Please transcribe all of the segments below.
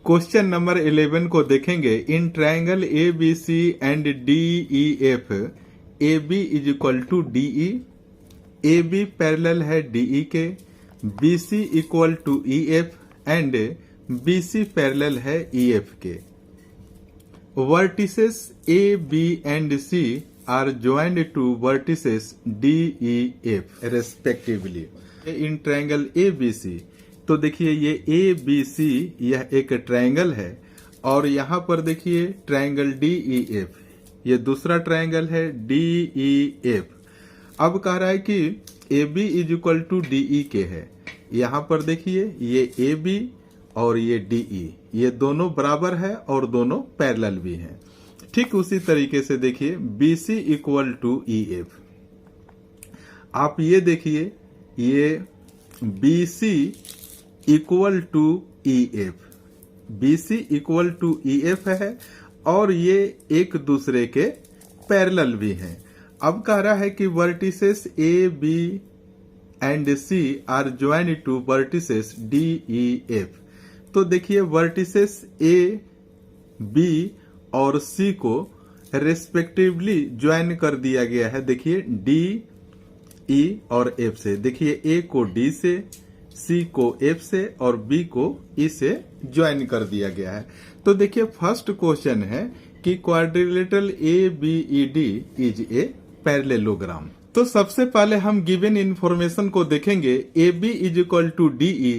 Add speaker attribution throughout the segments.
Speaker 1: Question number 11 को देखेंगे। In triangle A B C and D E F A B is equal to D E, A B parallel है D E के, B C equal to E F and B C parallel है E F के। Vertices A B and C are joined to vertices D E F respectively in triangle A B C. तो देखिए ये ए B सी यह एक triangle है और यहाँ पर देखिए ट्रायंगल डी ई एफ, ये दूसरा ट्रायंगल है डी ई एफ। अब कह रहा है कि A B is equal to D E के है। यहाँ पर देखिए ये ए बी और ये डी ई, ये दोनों बराबर है और दोनों पैरेलल भी हैं। ठीक उसी तरीके से देखिए B C equal to E F. आप ये देखिए ये B C equal to E F, B C equal to E F है और ये एक दूसरे के पैरेलल भी हैं। अब कह रहा है कि vertices A B and C are joined to vertices D E F. तो देखिए वर्टिसेस ए बी और सी को रेस्पेक्टिवली ज्वाइन कर दिया गया है। देखिए डी ई और एफ से, देखिए ए को डी से, सी को एफ से और बी को ई से ज्वाइन कर दिया गया है। तो देखिए फर्स्ट क्वेश्चन है कि quadrilateral A B E D is a parallelogram. तो सबसे पहले हम गिवन इंफॉर्मेशन को देखेंगे। A B is equal to D E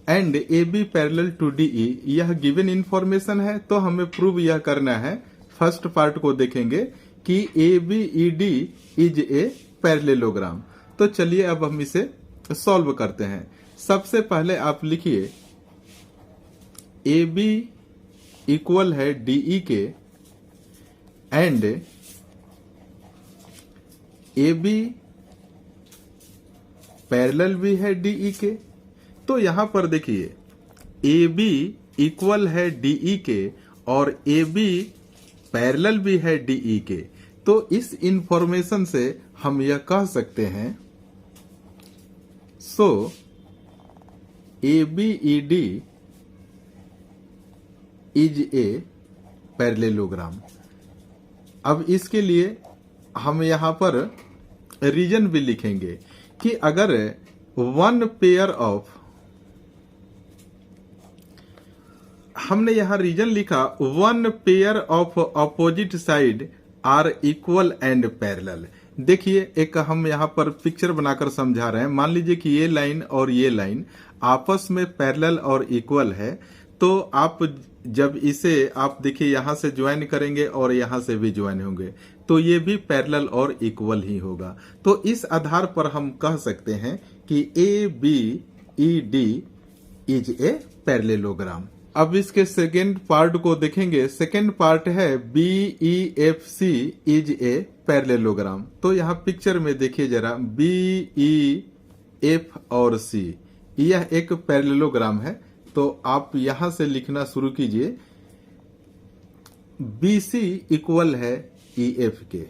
Speaker 1: and A B parallel to D E, यह गिवन इंफॉर्मेशन है। तो हमें प्रूव यह करना है। फर्स्ट पार्ट को देखेंगे कि A B E D is a parallelogram. तो चलिए अब हम इसे सॉल्व करते हैं। सबसे पहले आप लिखिए ए बी इक्वल है डी ई के एंड ए बी पैरेलल भी है डी ई के। तो यहां पर देखिए ए बी इक्वल है डी ई के और ए बी पैरेलल भी है डी ई के। तो इस इंफॉर्मेशन से हम यह कह सकते हैं so A B E D is a parallelogram. अब इसके लिए हम यहां पर रीजन भी लिखेंगे कि अगर वन पेयर ऑफ, हमने यहां रीजन लिखा one pair of opposite side are equal and parallel. देखिए एक हम यहाँ पर पिक्चर बनाकर समझा रहे हैं। मान लीजिए कि ये लाइन और ये लाइन आपस में पैरेलल और इक्वल है। तो आप जब इसे आप देखिए यहां से ज्वाइन करेंगे और यहां से भी ज्वाइन होंगे तो ये भी पैरेलल और इक्वल ही होगा। तो इस आधार पर हम कह सकते हैं कि A B E D is a parallelogram. अब इसके सेकेंड पार्ट को देखेंगे। सेकेंड पार्ट है B E F C is a parallelogram. तो यहाँ पिक्चर में देखिए जरा बी ई एफ और सी, यह एक पैरेललोग्राम है। तो आप यहां से लिखना शुरू कीजिए बी सी इक्वल है ई एफ के।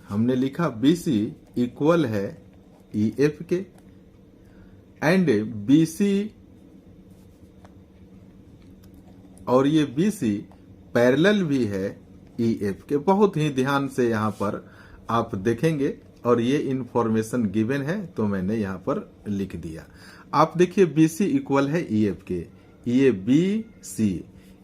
Speaker 1: हमने लिखा बी सी इक्वल है ई एफ के एंड बी सी और ये बी सी पैरेलल भी है ई एफ के। बहुत ही ध्यान से यहाँ पर आप देखेंगे और ये इंफॉर्मेशन गिवन है तो मैंने यहाँ पर लिख दिया। आप देखिए बी सी इक्वल है ई एफ के, ये बी सी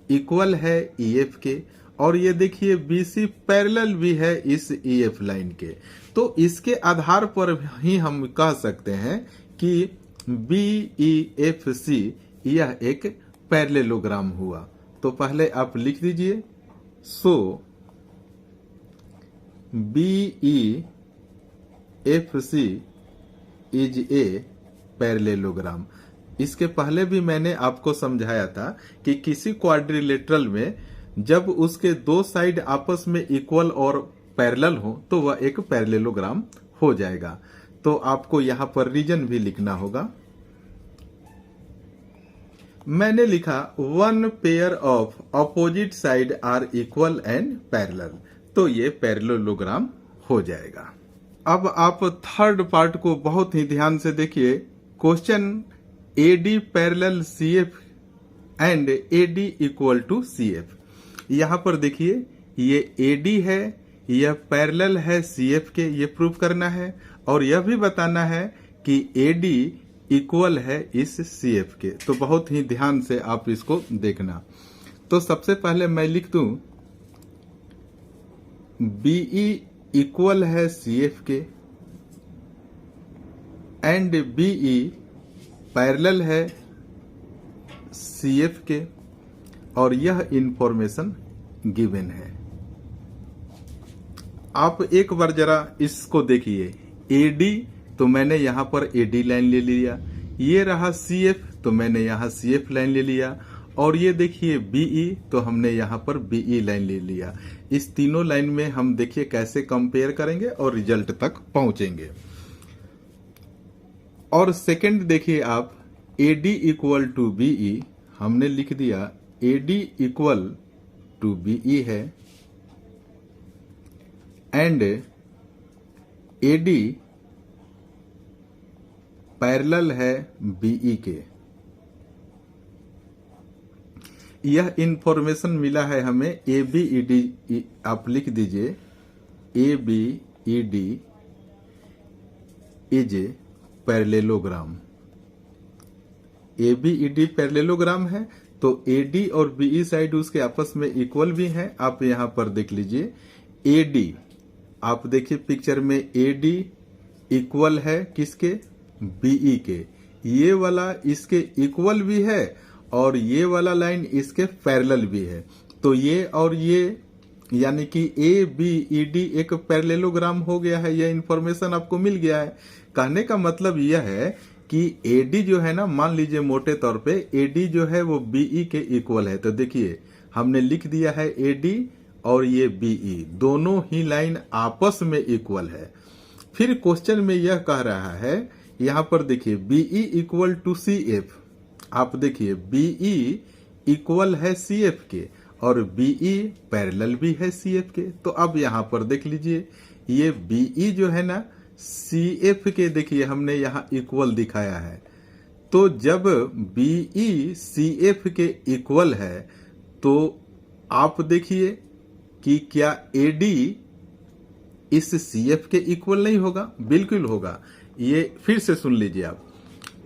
Speaker 1: इक्वल है ई एफ के और ये देखिए बी सी पैरेलल भी है इस ई एफ लाइन के। तो इसके आधार पर ही हम कह सकते हैं कि बी ई एफ सी यह एक पैरेललोग्राम हुआ। तो पहले आप लिख दीजिए so B E F C is a parallelogram. इसके पहले भी मैंने आपको समझाया था कि किसी क्वाड्रिलेटरल में जब उसके दो साइड आपस में इक्वल और पैरेलल हो तो वह एक पैरेललोग्राम हो जाएगा। तो आपको यहां पर रीजन भी लिखना होगा। मैंने लिखा one pair of opposite side are equal and parallel. तो ये पैरेललोग्राम हो जाएगा। अब आप थर्ड पार्ट को बहुत ही ध्यान से देखिए। Question A D parallel C F and AD equal to CF। यहाँ पर देखिए ये AD है, यह पैरेलल है CF के, ये प्रूव करना है और यह भी बताना है कि AD इक्वल है इस CF के। तो बहुत ही ध्यान से आप इसको देखना। तो सबसे पहले मैं लिख दूं BE इक्वल है CF के एंड BE पैरेलल है CF के और यह इंफॉर्मेशन गिवन है। आप एक बार जरा इसको देखिए, AD तो मैंने यहां पर AD लाइन ले लिया, ये रहा CF तो मैंने यहां CF लाइन ले लिया और ये देखिए BE तो हमने यहां पर BE लाइन ले लिया। इस तीनों लाइन में हम देखिए कैसे कंपेयर करेंगे और रिजल्ट तक पहुंचेंगे। और सेकंड देखिए आप, AD इक्वल टू BE हमने लिख दिया, AD इक्वल टू BE है एंड AD पैरेलल है BE के। यह इंफॉर्मेशन मिला है हमें ABED, आप लिख दीजिए ABED is parallelogram. ABED parallelogram है तो AD और BE साइड उसके आपस में इक्वल भी हैं। आप यहां पर देख लीजिए AD, आप देखिए पिक्चर में AD इक्वल है किसके, BE के। ये वाला इसके इक्वल भी है और ये वाला लाइन इसके पैरेलल भी है। तो ये और ये यानी कि ABED एक पैरेललोग्राम हो गया है। यह इंफॉर्मेशन आपको मिल गया है। कहने का मतलब यह है कि AD जो है ना, मान लीजिए मोटे तौर पे AD जो है वो BE के इक्वल है। तो देखिए हमने लिख दिया है AD और ये BE दोनों ही लाइन आपस में इक्वल है। फिर क्वेश्चन में यह कह रहा है, यहां पर देखिए BE इक्वल टू CF। आप देखिए BE इक्वल है CF के और BE पैरेलल भी है CF के। तो अब यहां पर देख लीजिए ये BE जो है ना CF के, देखिए हमने यहां इक्वल दिखाया है। तो जब BE CF के इक्वल है तो आप देखिए कि क्या AD इस CF के इक्वल नहीं होगा? बिल्कुल होगा। ये फिर से सुन लीजिए आप,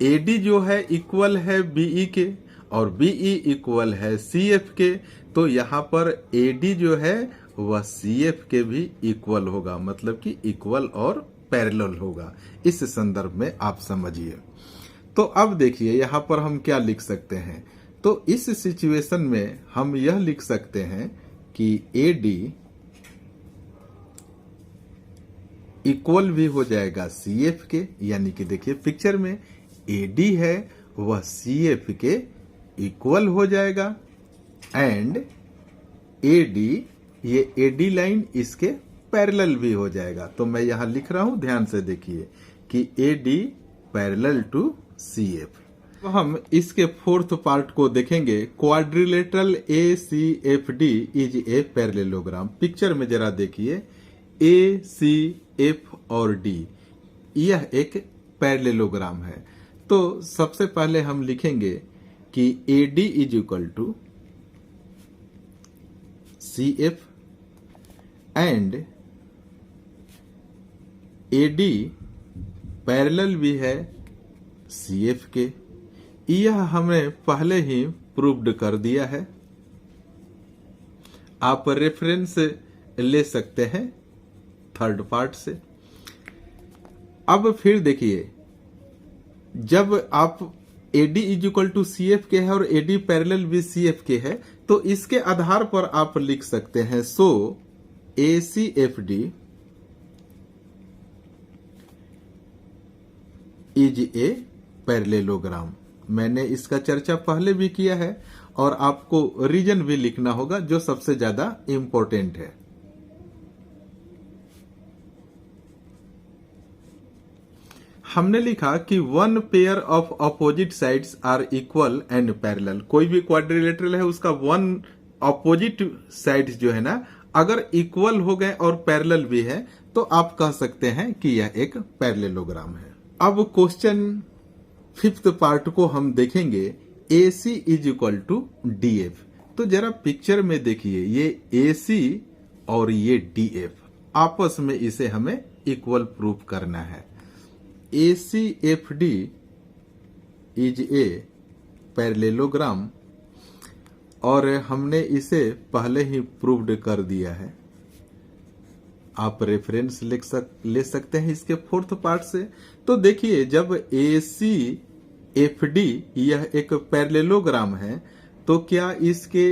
Speaker 1: AD जो है इक्वल है BE के और BE इक्वल है CF के। तो यहाँ पर AD जो है वह CF के भी इक्वल होगा, मतलब कि इक्वल और पैरेलल होगा। इस संदर्भ में आप समझिए। तो अब देखिए यहाँ पर हम क्या लिख सकते हैं। तो इस सिचुएशन में हम यह लिख सकते हैं कि AD इक्वल भी हो जाएगा CF के, यानी कि देखिए पिक्चर में AD है वह CF के इक्वल हो जाएगा एंड AD, ये AD लाइन इसके पैरेलल भी हो जाएगा। तो मैं यहां लिख रहा हूं, ध्यान से देखिए कि AD पैरेलल टू CF। तो हम इसके फोर्थ पार्ट को देखेंगे, quadrilateral ACFD is a parallelogram. Picture में जरा देखिए ACF और D, यह एक पैरेललोग्राम है। तो सबसे पहले हम लिखेंगे कि AD is equal to CF and AD parallel भी है CF के। यह हमने पहले ही प्रूव्ड कर दिया है। आप रेफरेंस ले सकते हैं थर्ड पार्ट से। अब फिर देखिए, जब आप AD is equal to CF के है और AD पैरेलल भी CF के है, तो इसके आधार पर आप लिख सकते हैं सो ACFD इज ए पैरेललोग्राम। मैंने इसका चर्चा पहले भी किया है और आपको रीजन भी लिखना होगा जो सबसे ज्यादा इंपॉर्टेंट है। हमने लिखा कि one pair of opposite sides are equal and parallel. कोई भी क्वाड्रिलेटरल है उसका वन अपोजिट साइड्स जो है ना, अगर इक्वल हो गए और पैरेलल भी है तो आप कह सकते हैं कि यह एक पैरेललोग्राम है। अब क्वेश्चन फिफ्थ पार्ट को हम देखेंगे, AC is equal to DF। तो जरा पिक्चर में देखिए, ये AC और ये DF आपस में इसे हमें इक्वल प्रूफ करना है। ACFD इज ए पैरेललोग्राम और हमने इसे पहले ही प्रूव्ड कर दिया है। आप रेफरेंस ले सकते हैं इसके फोर्थ पार्ट से। तो देखिए, जब ACFD यह एक पैरेललोग्राम है तो क्या इसके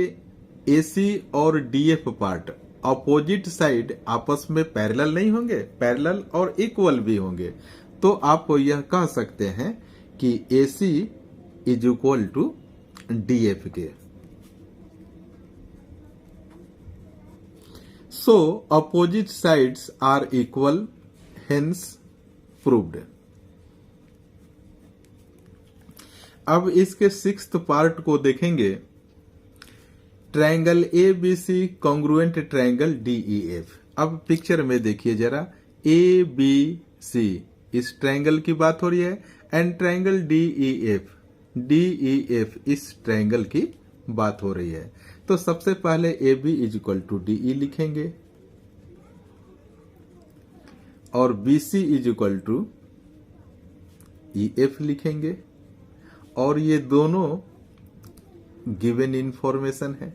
Speaker 1: AC और DF पार्ट अपोजिट साइड आपस में पैरेलल नहीं होंगे? पैरेलल और इक्वल भी होंगे। तो आप यह कह सकते हैं कि AC is equal to DF के। So opposite sides are equal, hence proved। अब इसके सिक्स्थ पार्ट को देखेंगे। Triangle ABC congruent triangle DEF। अब पिक्चर में देखिए जरा, ABC इस ट्रायंगल की बात हो रही है एंड ट्रायंगल DEF इस ट्रायंगल की बात हो रही है। तो सबसे पहले AB is equal to DE लिखेंगे और BC is equal to EF लिखेंगे और ये दोनों गिवन इंफॉर्मेशन है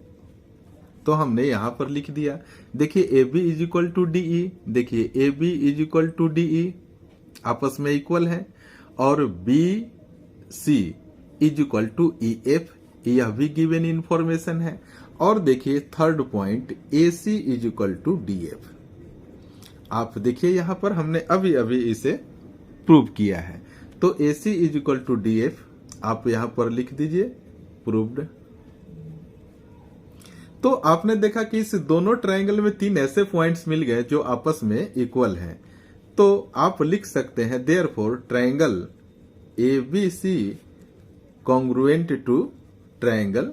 Speaker 1: तो हमने यहां पर लिख दिया। देखिए AB is equal to DE, देखिए AB is equal to DE आपस में इक्वल है और BC is equal to EF यह भी गिवन इंफॉर्मेशन है। और देखिए third point AC is equal to DF। आप देखिए यहां पर हमने अभी अभी इसे प्रूव किया है। तो AC is equal to DF आप यहां पर लिख दीजिए, प्रूव्ड। तो आपने देखा कि इस दोनों ट्रायंगल में 3 ऐसे पॉइंट्स मिल गए जो आपस में इक्वल हैं। तो आप लिख सकते हैं therefore triangle ABC congruent to triangle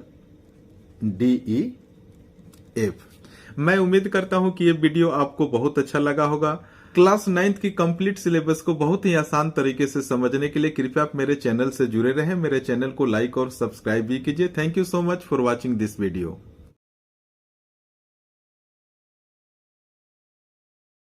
Speaker 1: DEF। मैं उम्मीद करता हूं कि ये वीडियो आपको बहुत अच्छा लगा होगा। क्लास 9th की कंप्लीट सिलेबस को बहुत ही आसान तरीके से समझने के लिए कृपया आप मेरे चैनल से जुड़े रहें। मेरे चैनल को लाइक और सब्सक्राइब भी कीजिए। Thank you so much for watching this video.